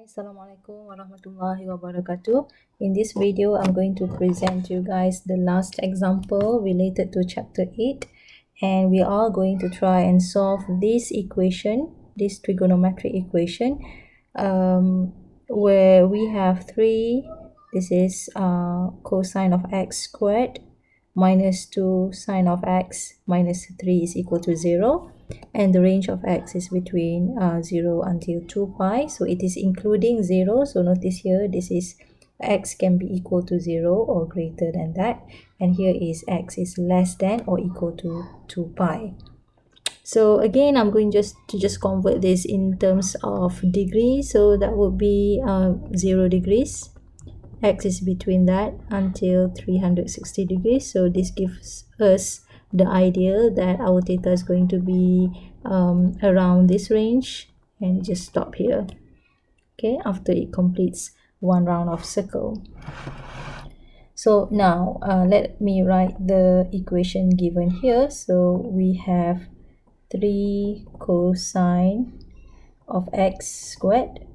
Assalamualaikum warahmatullahi wabarakatuh. In this video, I'm going to present you guys the last example related to chapter 8, and we are going to try and solve this equation, this trigonometric equation, where we have 3. This is cosine of x squared minus 2 sine of x minus 3 is equal to 0, and the range of x is between 0 until 2 pi, so it is including 0. So notice here, this is x can be equal to 0 or greater than that, and here is x is less than or equal to 2 pi. So again, I'm going to just convert this in terms of degrees, so that would be 0 degrees. X is between that until 360 degrees, so this gives us the idea that our theta is going to be around this range, and just stop here, okay, after it completes one round of circle. So now let me write the equation given here. So we have 3 cosine of x squared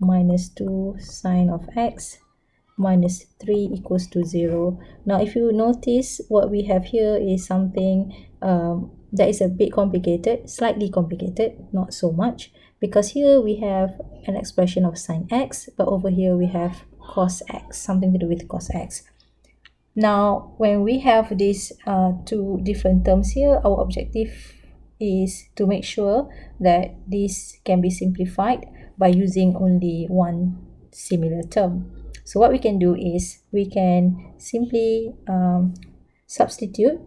minus 2 sine of x minus 3 equals to 0. Now if you notice, what we have here is something that is a bit complicated, slightly complicated, not so much, because here we have an expression of sine x, but over here we have cos x, something to do with cos x. Now when we have these two different terms here, our objective is to make sure that this can be simplified by using only one similar term. So what we can do is we can simply substitute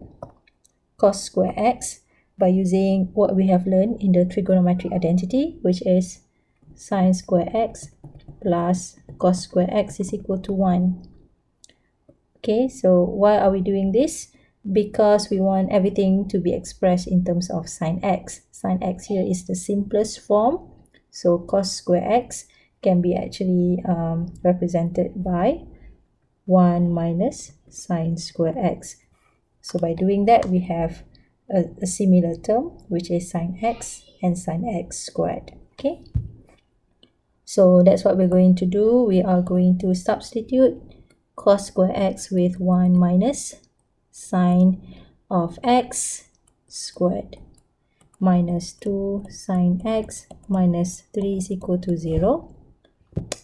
cos square x by using what we have learned in the trigonometric identity, which is sine square x plus cos square x is equal to 1. Okay, so why are we doing this? Because we want everything to be expressed in terms of sine x. Sine x here is the simplest form, so cos square x can be actually represented by 1 minus sine square x. So by doing that, we have a similar term, which is sine x and sine x squared. Okay, so that's what we're going to do. We are going to substitute cos square x with 1 minus sine of x squared minus 2 sine x minus 3 is equal to 0.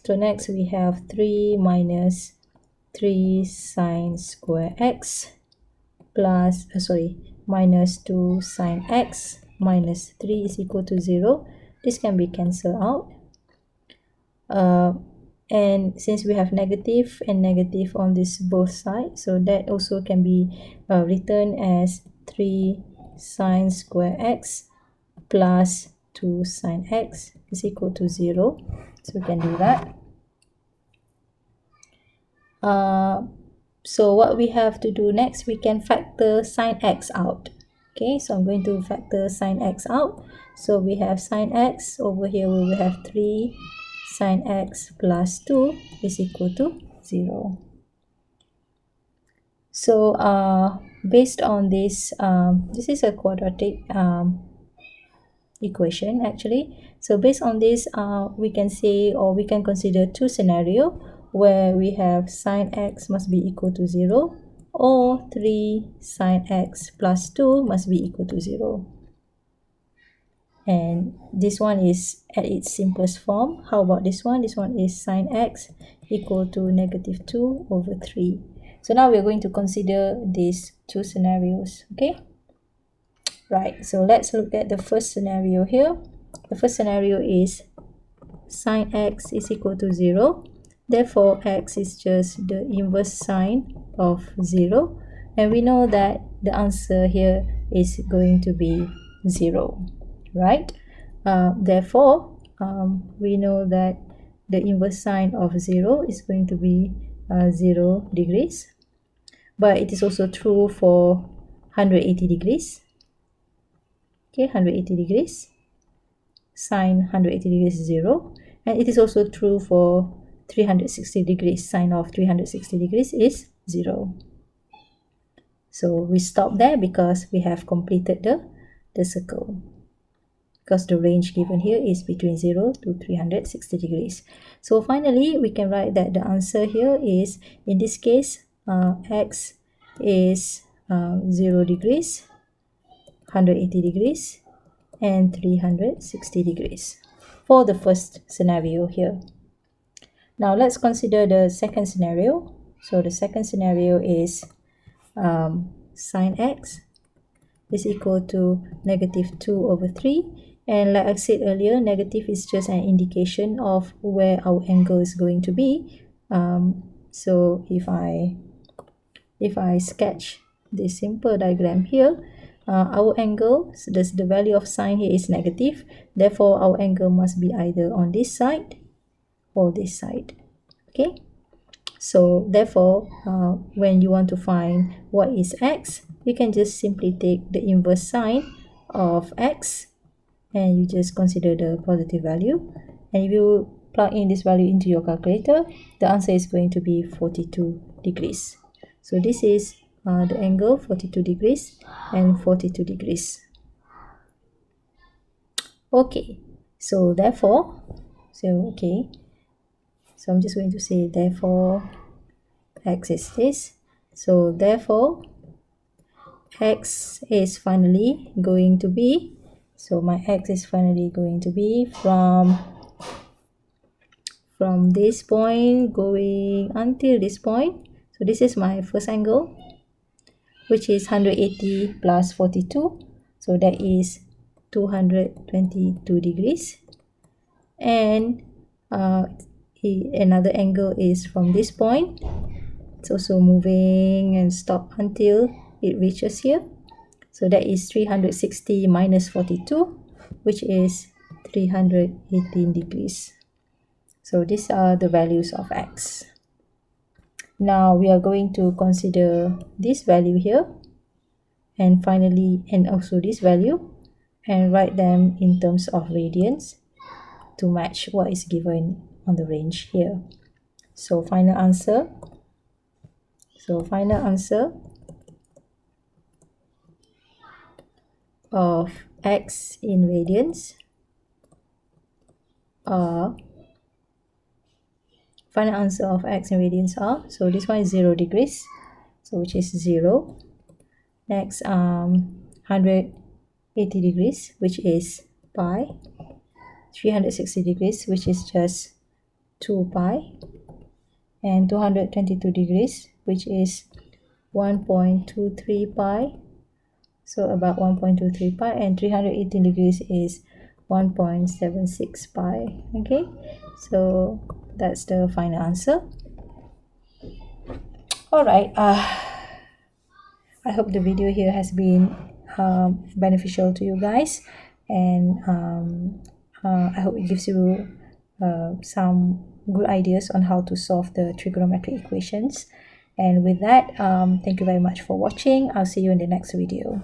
So next we have 3 minus 3 sine square x plus, minus 2 sine x minus 3 is equal to 0. This can be cancelled out. And since we have negative and negative on this both sides, so that also can be written as 3 sine square x plus 2 sine x is equal to 0. So we can do that. So what we have to do next, we can factor sine x out. Okay, so I'm going to factor sine x out. So we have sine x, over here we will have 3 sine x plus 2 is equal to 0. So based on this, this is a quadratic equation actually. So based on this, we can say, or we can consider two scenarios where we have sine x must be equal to 0, or 3 sine x plus 2 must be equal to 0. And this one is at its simplest form. How about this one? This one is sine x equal to negative 2 over 3. So now we're going to consider these two scenarios. Okay, right, so let's look at the first scenario here. The first scenario is sine x is equal to 0. Therefore, x is just the inverse sine of 0. And we know that the answer here is going to be 0, right? Therefore, we know that the inverse sine of 0 is going to be 0 degrees. But it is also true for 180 degrees. Okay, 180 degrees. Sine 180 degrees is 0. And it is also true for 360 degrees. Sine of 360 degrees is 0. So we stop there because we have completed the circle. because the range given here is between 0 to 360 degrees. So finally, we can write that the answer here is, in this case, x is 0 degrees, 180 degrees, and 360 degrees for the first scenario here. Now let's consider the second scenario. So the second scenario is sine x is equal to -2/3, and like I said earlier, negative is just an indication of where our angle is going to be. So if I sketch this simple diagram here, our angle, so the value of sine here is negative, therefore our angle must be either on this side or this side. Okay, so therefore when you want to find what is x, you can just simply take the inverse sine of x and you just consider the positive value, and if you plug in this value into your calculator, the answer is going to be 42 degrees. So this is the angle 42 degrees and 42 degrees. Okay, so therefore, so I'm just going to say therefore x is this. So therefore x is finally going to be, so my x is finally going to be from this point going until this point. So this is my first angle, which is 180 plus 42, so that is 222 degrees. And another angle is from this point. It's also moving and stop until it reaches here. So that is 360 minus 42, which is 318 degrees. So these are the values of x. Now we are going to consider this value here, and finally, and also this value, and write them in terms of radians to match what is given on the range here. So final answer of x in radians are, so this one is 0 degrees, so which is 0. Next 180 degrees, which is pi. 360 degrees, which is just 2 pi, and 222 degrees, which is 1.23 pi, so about 1.23 pi, and 318 degrees is 1.76 pi. Okay, so that's the final answer. All right, I hope the video here has been beneficial to you guys, and I hope it gives you some good ideas on how to solve the trigonometric equations. And with that, thank you very much for watching. I'll see you in the next video.